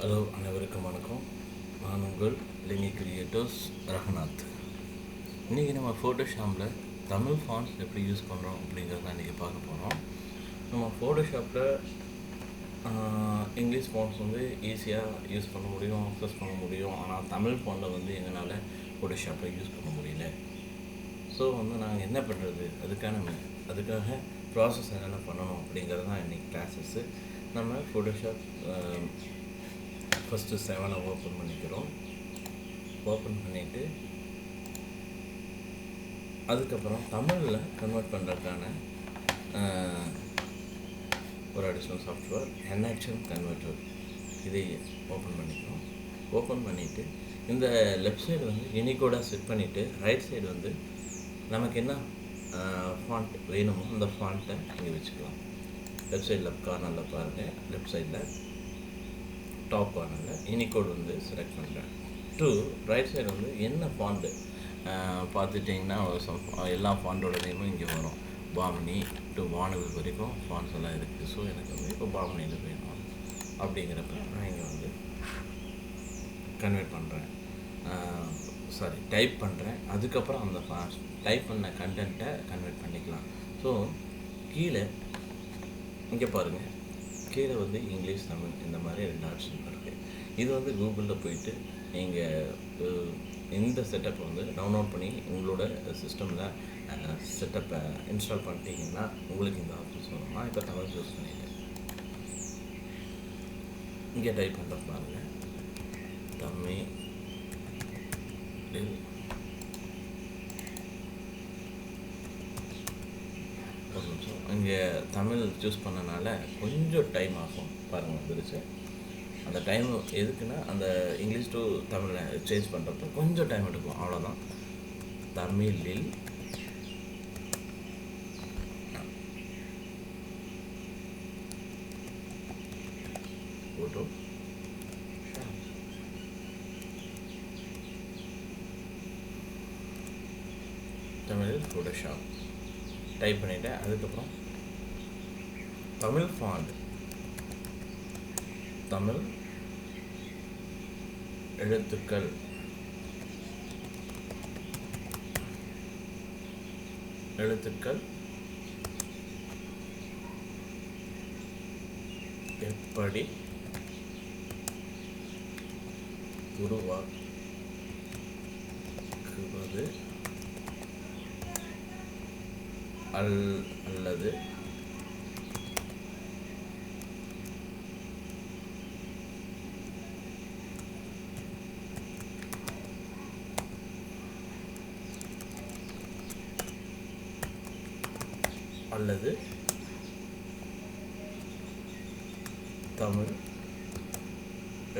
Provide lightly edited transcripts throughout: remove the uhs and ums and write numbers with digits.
Hello, அனைவருக்கும் வணக்கம். நான் உங்கள் லிங்கி கிரியேட்டர்ஸ் ரகுநாத். இன்றைக்கி நம்ம ஃபோட்டோஷாப்பில் தமிழ் ஃபாண்ட்ஸ் எப்படி யூஸ் பண்ணுறோம் அப்படிங்கிறத இன்றைக்கி பார்க்க போகிறோம். நம்ம ஃபோட்டோஷாப்பில் இங்கிலீஷ் ஃபாண்ட்ஸ் ஈஸியாக யூஸ் பண்ண முடியும், அக்சஸ் பண்ண முடியும். ஆனால் தமிழ் ஃபாண்டை எங்களால் ஃபோட்டோஷாப்பில் யூஸ் பண்ண முடியல. ஸோ நாங்கள் என்ன பண்ணுறது, அதுக்காக ப்ராசஸ் என்னென்ன பண்ணணும் அப்படிங்கிறது தான் இன்றைக்கி கிளாஸஸ்ஸு. நம்ம ஃபோட்டோஷாப் ஃபஸ்ட்டு 7 ஓப்பன் பண்ணிக்கிறோம். ஓப்பன் பண்ணிவிட்டு அதுக்கப்புறம் தமிழில் கன்வெர்ட் பண்ணுறதுக்கான ஒரு அடிஷ்னல் சாஃப்ட்வேர் என்ஆக்ஷன் கன்வெர்ட்டர், இதை ஓப்பன் பண்ணிக்கிறோம். ஓப்பன் பண்ணிவிட்டு இந்த லெஃப்ட் சைடு யூனிகோடாக செட் பண்ணிவிட்டு ரைட் சைடு நமக்கு என்ன ஃபாண்ட் வேணுமோ அந்த ஃபாண்ட்டை இங்கே வச்சுக்கலாம். லெஃப்ட் சைடில் கார்னரில் பாருங்கள், லெஃப்ட் சைடில் டாப் கார்னரில் யூனிகோடு செலக்ட் பண்ணுறேன். ரைட் சைடு என்ன ஃபாண்ட்டு பார்த்துட்டிங்கன்னா எல்லா ஃபாண்டோட நேமும் இங்கே வரும். பாமினி டு வானவில் வரைக்கும் ஃபாண்ட்ஸ் எல்லாம் இருக்குது. ஸோ எனக்கு இப்போ பாமினியில் வேணும். அப்படிங்கிறப்ப நான் இங்கே கன்வெர்ட் பண்ணுறேன், டைப் பண்ணுறேன். அதுக்கப்புறம் அந்த டைப் பண்ண கண்டென்ட்டை கன்வெர்ட் பண்ணிக்கலாம். ஸோ கீழே இங்கே பாருங்கள், கீழே இங்கிலீஷ், தமிழ் இந்த மாதிரி 2 ஆப்ஷன் இருக்குது. இது கூகுளில் போயிட்டு நீங்கள் இந்த செட்டப்பை டவுன்லோட் பண்ணி உங்களோட சிஸ்டமில் செட்டப்பை இன்ஸ்டால் பண்ணிட்டீங்கன்னா உங்களுக்கு இந்த ஆப்ஷன்ஸ் வரும். நான் இப்போ தமிழ் சூஸ் பண்ணிட்டேன். இங்கே டைப் பண்ணுற பாருங்கள், தமிழ் ஒரு நிமிஷம். இங்கே தமிழ் சூஸ் பண்ணனால கொஞ்சம் டைம் ஆகும் பாருங்கள், வந்துருச்சு. அந்த டைம் எதுக்குன்னா அந்த இங்கிலீஷ் டு தமிழில் சேஞ்ச் பண்ணுறப்ப கொஞ்சம் டைம் எடுக்கும், அவ்வளோதான். தமிழில் ஃபோட்டோ தமிழில் ஃபோட்டோஷாப் டைப் பண்ணிவிட்டேன். அதுக்கப்புறம் தமிழ் ஃபாண்ட், தமிழ் எழுத்துக்கள், எப்படி உருவாக்குவது அல்லது தமிழ்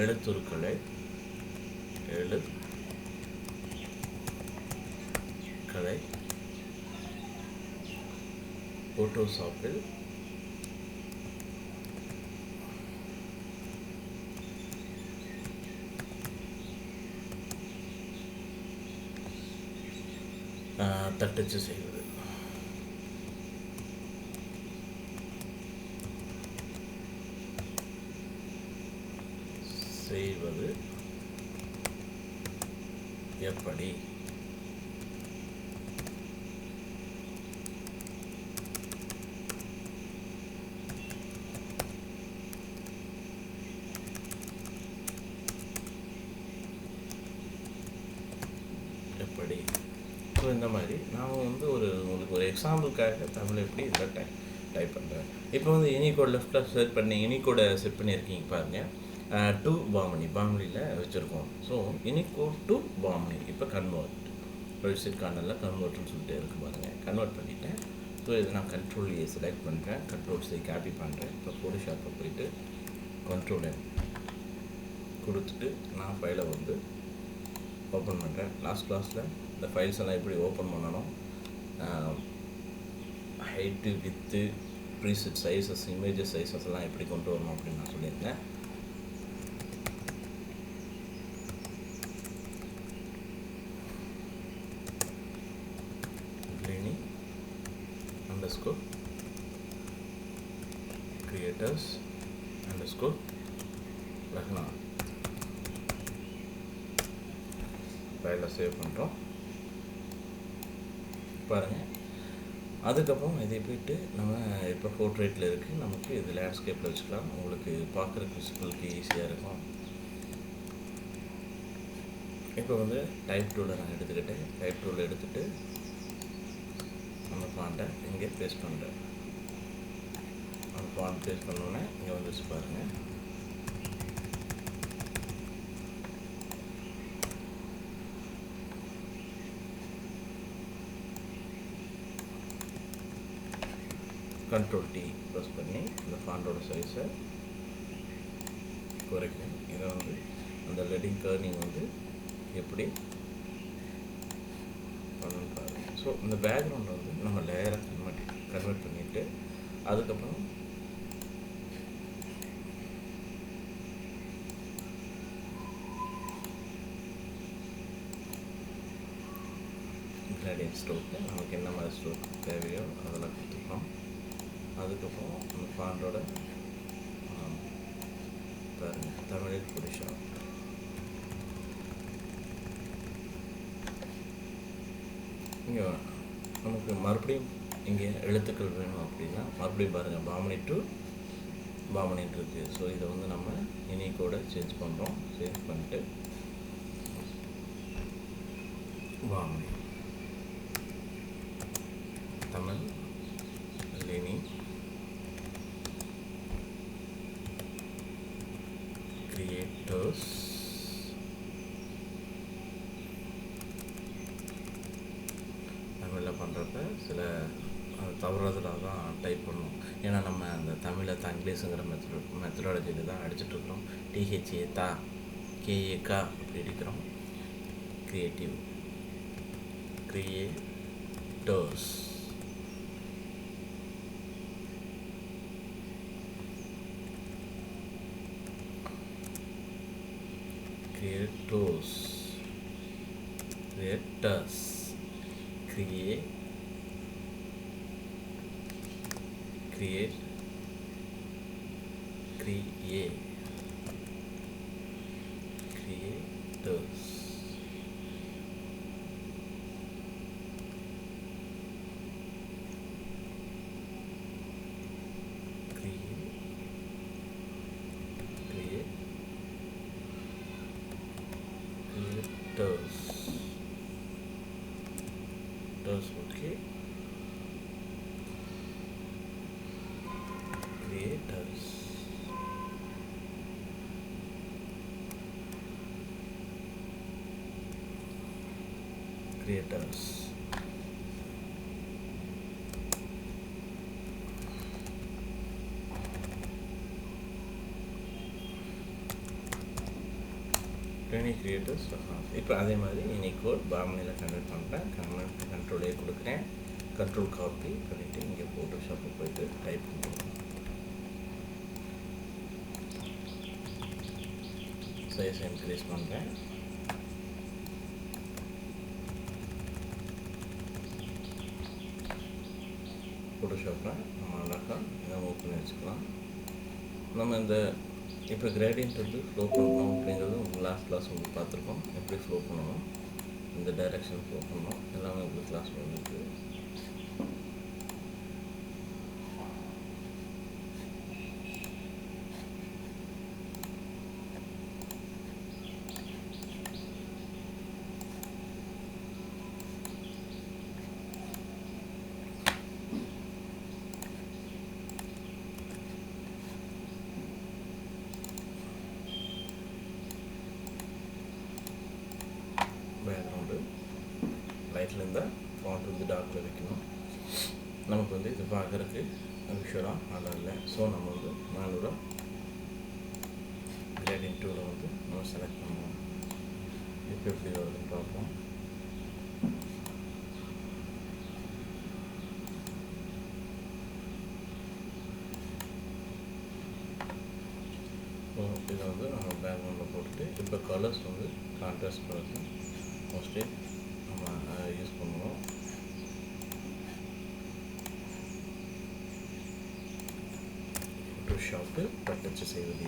எழுத்துக்களை ஃபோட்டோஷாப்பில் தட்டச்சு செய்வது. எப்படி ஸோ இந்த மாதிரி நான் உங்களுக்கு ஒரு எக்ஸாம்பிளுக்காக தமிழ் எப்படி இதில் டைப் பண்ணுறேன். இப்போ யூனிகோட் லெஃப்ட்டில் செட் பண்ணி யூனிகோடை செட் பண்ணியிருக்கீங்க பாருங்கள். டு பாமினியில் வச்சுருக்கோம். ஸோ யூனிகோட் டு பாமினி இப்போ கன்வெர்ட் ரைட் சைட் கார்னரில் கன்வெர்ட்னு சொல்லிட்டு இருக்கு பாருங்கள். கன்வெர்ட் பண்ணிவிட்டேன். ஸோ இதை நான் Ctrl A செலக்ட் பண்ணுறேன், Ctrl C காப்பி பண்ணுறேன். இப்போ ஃபோட்டோஷாப்பில் போயிட்டு Ctrl N கொடுத்துட்டு நான் ஃபைலை ஓப்பன் பண்ணுறேன். லாஸ்ட் கிளாஸில் இந்த ஃபைல்ஸ் எல்லாம் எப்படி ஓப்பன் பண்ணணும், height, with, preset sizes, images sizes எல்லாம் எப்படி கொண்டு வரணும் அப்படின்னு நான் சொல்லியிருந்தேன். creators _ Raghunath ஃபைலில் சேவ் பண்ணுறோம் பாருங்கள். அதுக்கப்புறம் இதை போய்ட்டு நம்ம இப்போ போர்ட்ரேட்டில் இருக்குது, நமக்கு இது லேண்ட்ஸ்கேப்பில் வச்சுக்கலாம். உங்களுக்கு பார்க்குறக்கு விசிபிளுக்கு ஈஸியாக இருக்கும். இப்போ வந்து டைப் டூலை நான் எடுத்துக்கிட்டேன். டைப் டூலை எடுத்துகிட்டு அந்த ஃபாண்ட்டை இங்கே பேஸ்ட் பண்ணுறேன். அந்த ஃபாண்ட் பேஸ்ட் பண்ணோன்னே இங்கே வந்துச்சு பாருங்கள். Ctrl T ப்ரெஸ் பண்ணி இந்த ஃபாண்டோட சைஸை குறைக்கும். இதை வந்து அந்த லெட்டிங் கர்னிங் வந்து எப்படி பண்ணணும்னு பாருங்கள். ஸோ இந்த பேக்ரவுண்டை வந்து நம்ம லேயராக கன்வெர்ட் பண்ணிவிட்டு அதுக்கப்புறம் கிரேடியன்ட் ஸ்ட்ரோக்கு நமக்கு என்ன மாதிரி ஸ்ட்ரோக் தேவையோ அதெல்லாம் கொடுத்துருக்கோம். அதுக்கப்புறம் அந்த ஃபாண்டோட பாருங்கள் தமிழில் புடிஷா இங்கே நமக்கு மறுபடியும் இங்கே எழுத்துக்கள் வேணும் அப்படின்னா மறுபடியும் பாருங்கள் பாமணி டு பாமணின்னு இருக்குது. ஸோ இதை வந்து நம்ம யூனிகோட சேஞ்ச் பண்ணுறோம். சேஞ்ச் பண்ணிட்டு பாமணி தமிழ் லினி கிரியேட்டர்ஸ் தமிழில் பண்ணுறப்ப சில தவறுதலாக தான் டைப் பண்ணணும். ஏன்னா நம்ம அந்த தமிழை தங்கிலீஷுங்கிற மெத்தடாலஜியில் தான் அடிச்சிட்ருக்குறோம். டிஹெச்ஏ தா கேஏகா அப்படி அடிக்கிறோம். Creative creators creators creators create create create creators does okay creators creators training creators. இப்போ அதே மாதிரி யூனிகோட் பாமணியில் கன்வெர்ட் பண்ணுறேன். கண்ட்ரோலே கொடுக்குறேன். கண்ட்ரோல் காப்பி பண்ணிவிட்டு இங்கே ஃபோட்டோஷாப்பில் போய்ட்டு டைப் பண்ணுறோம். சைஸ் இன்க்ரீஸ் பண்ணுறேன். ஃபோட்டோஷாப்பில் நம்ம அழகாக இதை ஓப்பன் வச்சுக்கலாம். நம்ம இந்த இப்போ கிரேடியன்ட் வந்து ஃப்ளோ பண்ணணும் அப்படிங்கிறது உங்களுக்கு லாஸ்ட் கிளாஸ் உங்களுக்கு பார்த்துருக்கோம். எப்படி ஃப்ளோ பண்ணணும், இந்த டைரெக்ஷன் ஃப்ளோ பண்ணணும் எல்லாமே உங்களுக்கு கிளாஸ் வந்துருக்கு. பேக்ரவுண்டு லைட்டில் இருந்தால் ஃபாண்ட் வந்து டார்க்கில் வைக்கணும். நமக்கு வந்து இது பார்க்குறதுக்கு விஷுவலாக நல்லா இல்லை. ஸோ நம்ம வந்து மேனுவலாக கிரேடியன்ட் டூவில் வந்து நம்ம செலக்ட் பண்ணுவோம். இப்போ எப்படி வருதுன்னு பார்ப்போம். இதை வந்து நம்ம பேக்ரவுண்டில் போட்டுட்டு இப்போ கலர்ஸ் வந்து கான்ட்ராஸ்ட் கலர்ஸ் மோஸ்ட்லி நம்ம யூஸ் பண்ணுவோம். ஃபோட்டோஷாப்பு பட்டச்சு செய்வது